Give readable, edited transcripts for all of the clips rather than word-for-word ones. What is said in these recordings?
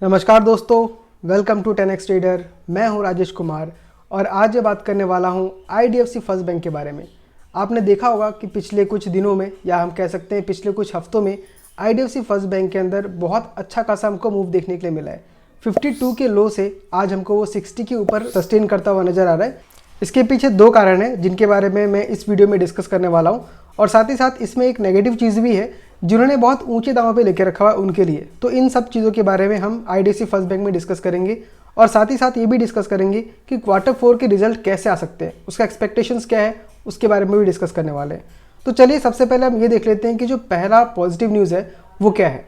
नमस्कार दोस्तों, welcome to 10x trader. मैं हूं राजेश कुमार और आज ये बात करने वाला हूं IDFC फर्स्ट बैंक के बारे में। आपने देखा होगा कि पिछले कुछ दिनों में या हम कह सकते हैं पिछले कुछ हफ्तों में IDFC फर्स्ट बैंक के अंदर बहुत अच्छा खासा हमको मूव देखने के लिए मिला है। 52 के लो से आज हमको वो 60 के ऊपर सस्टेन करता हुआ नज़र आ रहा है। इसके पीछे दो कारण हैं जिनके बारे में मैं इस वीडियो में डिस्कस करने वाला हूँ, और साथ ही साथ इसमें एक नेगेटिव चीज़ भी है जिन्होंने बहुत ऊंचे दामों पे लेके रखा हुआ है उनके लिए। तो इन सब चीज़ों के बारे में हम IDFC फर्स्ट बैंक में डिस्कस करेंगे और साथ ही साथ ये भी डिस्कस करेंगे कि Q4 के रिजल्ट कैसे आ सकते हैं, उसका एक्सपेक्टेशंस क्या है, उसके बारे में भी डिस्कस करने वाले हैं। तो चलिए सबसे पहले हम ये देख लेते हैं कि जो पहला पॉजिटिव न्यूज़ है वो क्या है।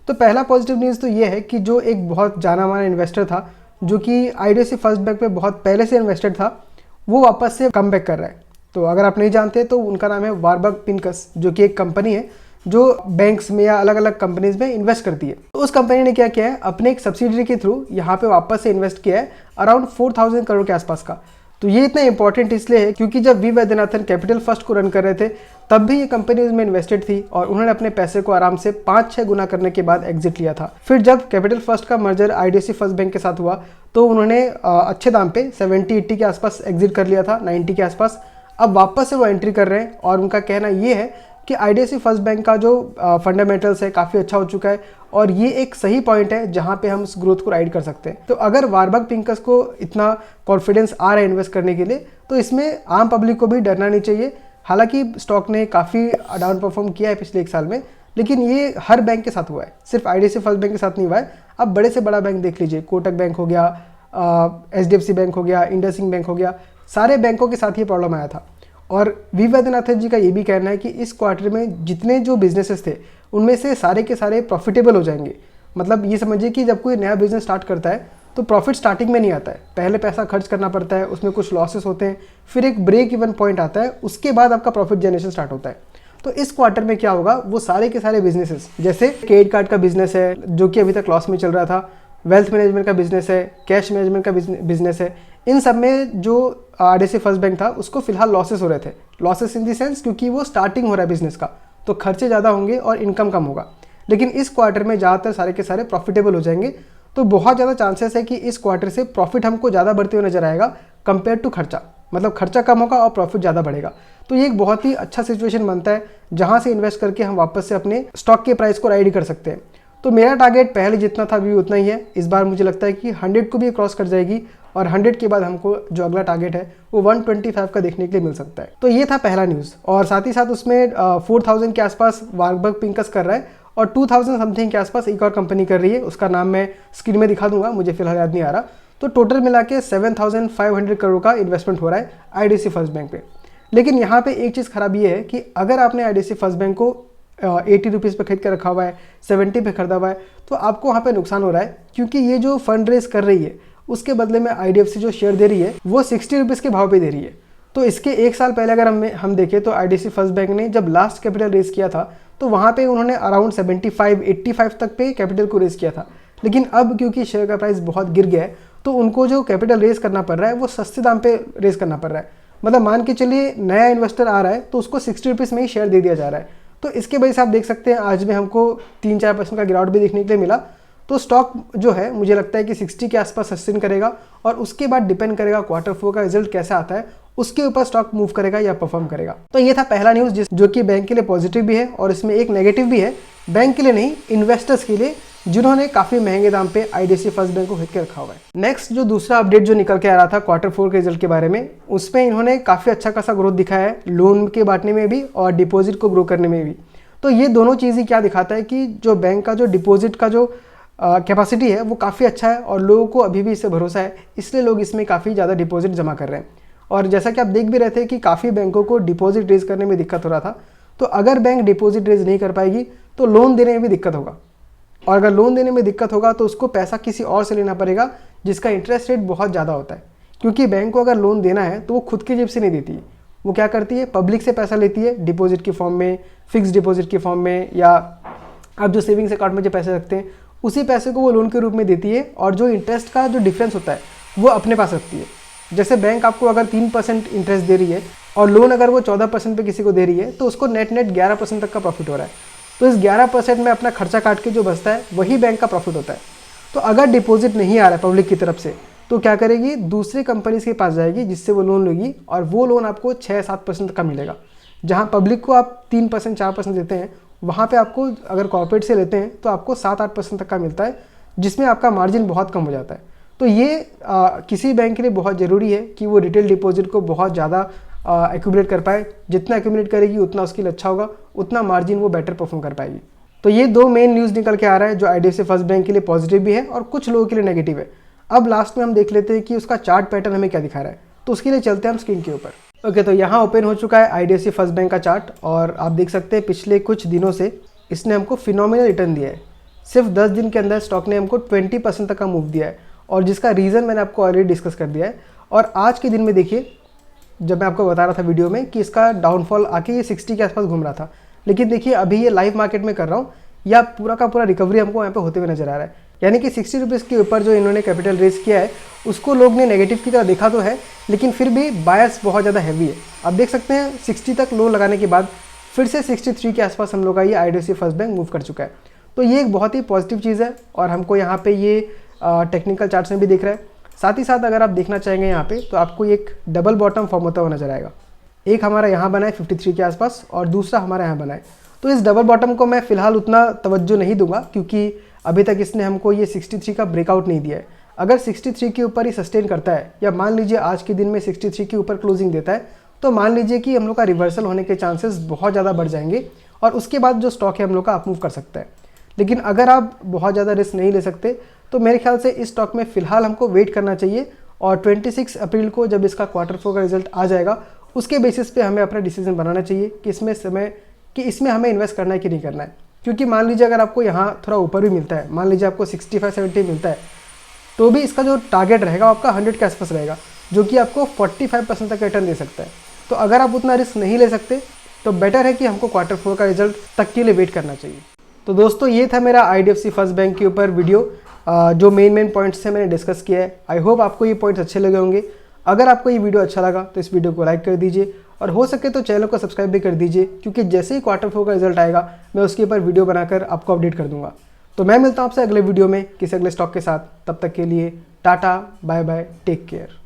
तो पहला पॉजिटिव न्यूज़ तो ये है कि जो एक बहुत जाना माना इन्वेस्टर था जो कि IDFC फर्स्ट बैंक पे बहुत पहले से इन्वेस्टेड था, वो वापस से कम बैक कर रहा है। तो अगर आप नहीं जानते तो उनका नाम है वारबर्ग पिंकस, जो कि एक कंपनी है जो बैंक्स में या अलग अलग कंपनीज में इन्वेस्ट करती है। तो उस कंपनी ने क्या किया है, अपने एक सब्सिडरी के थ्रू यहाँ पे वापस से इन्वेस्ट किया है अराउंड 4000 करोड़ के आसपास का। तो ये इतना इंपॉर्टेंट इसलिए है क्योंकि जब वी वैद्यनाथन कैपिटल फर्स्ट को रन कर रहे थे तब भी ये कंपनी उसमें इन्वेस्टेड थी और उन्होंने अपने पैसे को आराम से 5-6 गुना करने के बाद एग्जिट लिया था। फिर जब कैपिटल फर्स्ट का मर्जर IDFC फर्स्ट बैंक के साथ हुआ तो उन्होंने अच्छे दाम पे 70-80 के आसपास एग्जिट कर लिया था, 90 के आसपास। अब वापस से वो एंट्री कर रहे हैं और उनका कहना ये है कि IDFC फर्स्ट बैंक का जो फंडामेंटल्स है काफ़ी अच्छा हो चुका है और ये एक सही पॉइंट है जहाँ पे हम उस ग्रोथ को राइड कर सकते हैं। तो अगर वारबर्ग पिंकस को इतना कॉन्फिडेंस आ रहा है इन्वेस्ट करने के लिए तो इसमें आम पब्लिक को भी डरना नहीं चाहिए। हालांकि स्टॉक ने काफ़ी डाउन परफॉर्म किया है पिछले एक साल में, लेकिन ये हर बैंक के साथ हुआ है, सिर्फ IDFC फर्स्ट बैंक के साथ नहीं हुआ है। अब बड़े से बड़ा बैंक देख लीजिए, कोटक बैंक हो गया, HDFC बैंक हो गया, इंडसइंड बैंक हो गया, सारे बैंकों के साथ ये प्रॉब्लम आया था। और वी वैद्यनाथन जी का ये भी कहना है कि इस क्वार्टर में जितने जो बिजनेसेस थे उनमें से सारे के सारे प्रॉफिटेबल हो जाएंगे। मतलब ये समझिए कि जब कोई नया बिजनेस स्टार्ट करता है तो प्रॉफिट स्टार्टिंग में नहीं आता है, पहले पैसा खर्च करना पड़ता है, उसमें कुछ लॉसेस होते हैं, फिर एक ब्रेक इवन पॉइंट आता है, उसके बाद आपका प्रॉफिट जनरेशन स्टार्ट होता है। तो इस क्वार्टर में क्या होगा, वो सारे के सारे बिजनेसेस, जैसे क्रेडिट कार्ड का बिजनेस है जो कि अभी तक लॉस में चल रहा था, वेल्थ मैनेजमेंट का बिजनेस है, कैश मैनेजमेंट का बिजनेस है, इन सब में जो IDFC फर्स्ट बैंक था उसको फिलहाल लॉसेस हो रहे थे। लॉसेस इन दी सेंस क्योंकि वो स्टार्टिंग हो रहा है बिजनेस का, तो खर्चे ज़्यादा होंगे और इनकम कम होगा। लेकिन इस क्वार्टर में ज़्यादातर सारे के सारे प्रॉफिटेबल हो जाएंगे। तो बहुत ज़्यादा चांसेस है कि इस क्वार्टर से प्रॉफिट हमको ज़्यादा बढ़ते हुए नजर आएगा कंपेयर टू खर्चा। मतलब खर्चा कम होगा और प्रॉफिट ज़्यादा बढ़ेगा। तो ये एक बहुत ही अच्छा सिचुएशन बनता है जहाँ से इन्वेस्ट करके हम वापस से अपने स्टॉक के प्राइस को राइड कर सकते हैं। तो मेरा टारगेट पहले जितना था अभी उतना ही है। इस बार मुझे लगता है कि 100 को भी क्रॉस कर जाएगी और 100 के बाद हमको जो अगला टारगेट है वो 125 का देखने के लिए मिल सकता है। तो ये था पहला न्यूज़, और साथ ही साथ उसमें 4000 के आसपास वारबर्ग पिंकस कर रहा है और 2000 समथिंग के आसपास एक और कंपनी कर रही है, उसका नाम मैं स्क्रीन में दिखा दूंगा, मुझे फिलहाल याद नहीं आ रहा। तो टोटल मिला के 7500 करोड़ का इन्वेस्टमेंट हो रहा है IDFC फर्स्ट बैंक पे। लेकिन यहाँ पे एक चीज़ खराब ये है कि अगर आपने IDFC फर्स्ट बैंक को 80 रुपीज़ पे खरीद कर रखा हुआ है, 70 पे खरीदा हुआ है, तो आपको वहाँ पे नुकसान हो रहा है क्योंकि ये जो फंड रेज कर रही है उसके बदले में IDFC जो शेयर दे रही है वो 60 रुपीज़ के भाव पे दे रही है। तो इसके एक साल पहले अगर हम देखें तो IDFC फर्स्ट बैंक ने जब लास्ट कैपिटल रेज किया था तो वहाँ पे उन्होंने अराउंड 75-85 तक पे कैपिटल को रेज किया था। लेकिन अब क्योंकि शेयर का प्राइस बहुत गिर गया है तो उनको जो कैपिटल रेज करना पड़ रहा है वो सस्ते दाम पे रेज करना पड़ रहा है। मतलब मान के चलिए नया इन्वेस्टर आ रहा है तो उसको 60 रुपीज़ में ही शेयर दे दिया जा रहा है। तो इसके वजह से आप देख सकते हैं आज में हमको 3-4% का गिरावट भी देखने के लिए मिला। तो स्टॉक जो है मुझे लगता है कि 60 के आसपास सस्टेन करेगा और उसके बाद डिपेंड करेगा Q4 का रिजल्ट कैसा आता है, उसके ऊपर स्टॉक मूव करेगा या परफॉर्म करेगा। तो ये था पहला न्यूज़ जो कि बैंक के लिए पॉजिटिव भी है और इसमें एक नेगेटिव भी है, बैंक के लिए नहीं, इन्वेस्टर्स के लिए जिन्होंने काफ़ी महंगे दाम पे IDFC फर्स्ट बैंक को खरीद के रखा हुआ है। नेक्स्ट जो दूसरा अपडेट जो निकल के आ रहा था Q4 के रिजल्ट के बारे में, उसमें इन्होंने काफ़ी अच्छा खासा ग्रोथ दिखाया है, लोन के बांटने में भी और डिपॉजिट को ग्रो करने में भी। तो ये दोनों चीज़ ही क्या दिखाता है कि जो बैंक का जो डिपॉजिट का जो कैपेसिटी है वो काफ़ी अच्छा है और लोगों को अभी भी इससे भरोसा है, इसलिए लोग इसमें काफ़ी ज़्यादा डिपॉजिट जमा कर रहे हैं। और जैसा कि आप देख भी रहे थे कि काफ़ी बैंकों को डिपॉजिट रेज करने में दिक्कत हो रहा था। तो अगर बैंक डिपॉजिट रेज नहीं कर पाएगी तो लोन देने में भी दिक्कत होगा, और अगर लोन देने में दिक्कत होगा तो उसको पैसा किसी और से लेना पड़ेगा जिसका इंटरेस्ट रेट बहुत ज़्यादा होता है। क्योंकि बैंक को अगर लोन देना है तो वो खुद की जेब से नहीं देती है, वो क्या करती है, पब्लिक से पैसा लेती है डिपॉजिट के फॉर्म में, फिक्स डिपॉजिट के फॉर्म में, या आप जो सेविंग्स अकाउंट में जो पैसे रखते हैं उसी पैसे को वो लोन के रूप में देती है और जो इंटरेस्ट का जो डिफरेंस होता है वो अपने पास रखती है। जैसे बैंक आपको अगर 3% इंटरेस्ट दे रही है और लोन अगर वो 14% पे किसी को दे रही है तो उसको नेट 11% तक का प्रॉफिट हो रहा है। तो इस 11% में अपना खर्चा काट के जो बचता है वही बैंक का प्रॉफिट होता है। तो अगर डिपॉजिट नहीं आ रहा है पब्लिक की तरफ से तो क्या करेगी, दूसरी कंपनीज के पास जाएगी जिससे वो लोन लेगी, और वो लोन आपको 6-7% का मिलेगा। जहाँ पब्लिक को आप 3% 4% देते हैं, वहाँ पे आपको अगर कॉर्पोरेट से लेते हैं तो आपको 7-8% तक का मिलता है, जिसमें आपका मार्जिन बहुत कम हो जाता है। तो ये किसी बैंक के लिए बहुत ज़रूरी है कि वो रिटेल डिपॉजिट को बहुत ज़्यादा एक्यूमुलेट कर पाए। जितना एक्यूमुलेट करेगी उतना उसके लिए अच्छा होगा, उतना मार्जिन वो बेटर परफॉर्म कर पाएगी। तो ये 2 मेन न्यूज़ निकल के आ रहा है जो IDFC फर्स्ट बैंक के लिए पॉजिटिव भी है और कुछ लोगों के लिए नेगेटिव है। अब लास्ट में हम देख लेते हैं कि उसका चार्ट पैटर्न हमें क्या दिखा रहा है, तो उसके लिए चलते हैं हम स्क्रीन के ऊपर। ओके, तो यहाँ ओपन हो चुका है IDFC फर्स्ट बैंक का चार्ट, और आप देख सकते हैं पिछले कुछ दिनों से इसने हमको फिनोमिनल रिटर्न दिया है। सिर्फ 10 दिन के अंदर स्टॉक ने हमको 20% तक का मूव दिया है, और जिसका रीज़न मैंने आपको ऑलरेडी डिस्कस कर दिया है। और आज के दिन में देखिए, जब मैं आपको बता रहा था वीडियो में कि इसका डाउनफॉल आके ये 60 के आसपास घूम रहा था, लेकिन देखिए अभी ये लाइव मार्केट में कर रहा हूँ, या पूरा का पूरा रिकवरी हमको यहाँ पे होते हुए नजर आ रहा है। यानी कि 60 रुपीज़ के ऊपर जो इन्होंने कैपिटल रेज किया है उसको लोग ने नेगेटिव की तरह देखा तो है, लेकिन फिर भी बायस बहुत ज़्यादा हैवी है। आप देख सकते हैं 60 तक लो लगाने के बाद फिर से 63 के आसपास हम लोग का ये IDFC फर्स्ट बैंक मूव कर चुका है। तो ये एक बहुत ही पॉजिटिव चीज़ है, और हमको यहाँ पे ये टेक्निकल चार्ट्स में भी दिख रहा है। साथ ही साथ अगर आप देखना चाहेंगे यहाँ पे, तो आपको एक डबल बॉटम फॉर्म होता हुआ नजर आएगा। एक हमारा यहाँ बना है 53 के आसपास, और दूसरा हमारा यहाँ बना है। तो इस डबल बॉटम को मैं फिलहाल उतना तवज्जो नहीं दूंगा, क्योंकि अभी तक इसने हमको ये 63 का ब्रेकआउट नहीं दिया है। अगर 63 के ऊपर ही सस्टेन करता है, या मान लीजिए आज के दिन में 63 के ऊपर क्लोजिंग देता है, तो मान लीजिए कि हम लोग का रिवर्सल होने के चांसेस बहुत ज़्यादा बढ़ जाएंगे, और उसके बाद जो स्टॉक है हम लोग का अप मूव कर सकता है। लेकिन अगर आप बहुत ज़्यादा रिस्क नहीं ले सकते, तो मेरे ख्याल से इस स्टॉक में फ़िलहाल हमको वेट करना चाहिए, और 26 अप्रैल को जब इसका Q4 का रिजल्ट आ जाएगा, उसके बेसिस पे हमें अपना डिसीजन बनाना चाहिए कि इसमें हमें इन्वेस्ट करना है कि नहीं करना है। क्योंकि मान लीजिए अगर आपको यहाँ थोड़ा ऊपर भी मिलता है, मान लीजिए आपको 65-70 मिलता है, तो भी इसका जो टारगेट रहेगा आपका 100 के आसपास रहेगा, जो कि आपको 45% तक रिटर्न दे सकता है। तो अगर आप उतना रिस्क नहीं ले सकते, तो बेटर है कि हमको Q4 का रिजल्ट तक के लिए वेट करना चाहिए। तो दोस्तों, ये था मेरा IDFC फर्स्ट बैंक के ऊपर वीडियो, जो मेन पॉइंट्स से मैंने डिस्कस किया है। आई होप आपको ये पॉइंट्स अच्छे लगे होंगे। अगर आपको ये वीडियो अच्छा लगा तो इस वीडियो को लाइक कर दीजिए, और हो सके तो चैनल को सब्सक्राइब भी कर दीजिए, क्योंकि जैसे ही Q4 का रिजल्ट आएगा मैं उसके ऊपर वीडियो बनाकर आपको अपडेट कर दूंगा। तो मैं मिलता हूँ आपसे अगले वीडियो में किसी अगले स्टॉक के साथ। तब तक के लिए tata, bye bye, take care.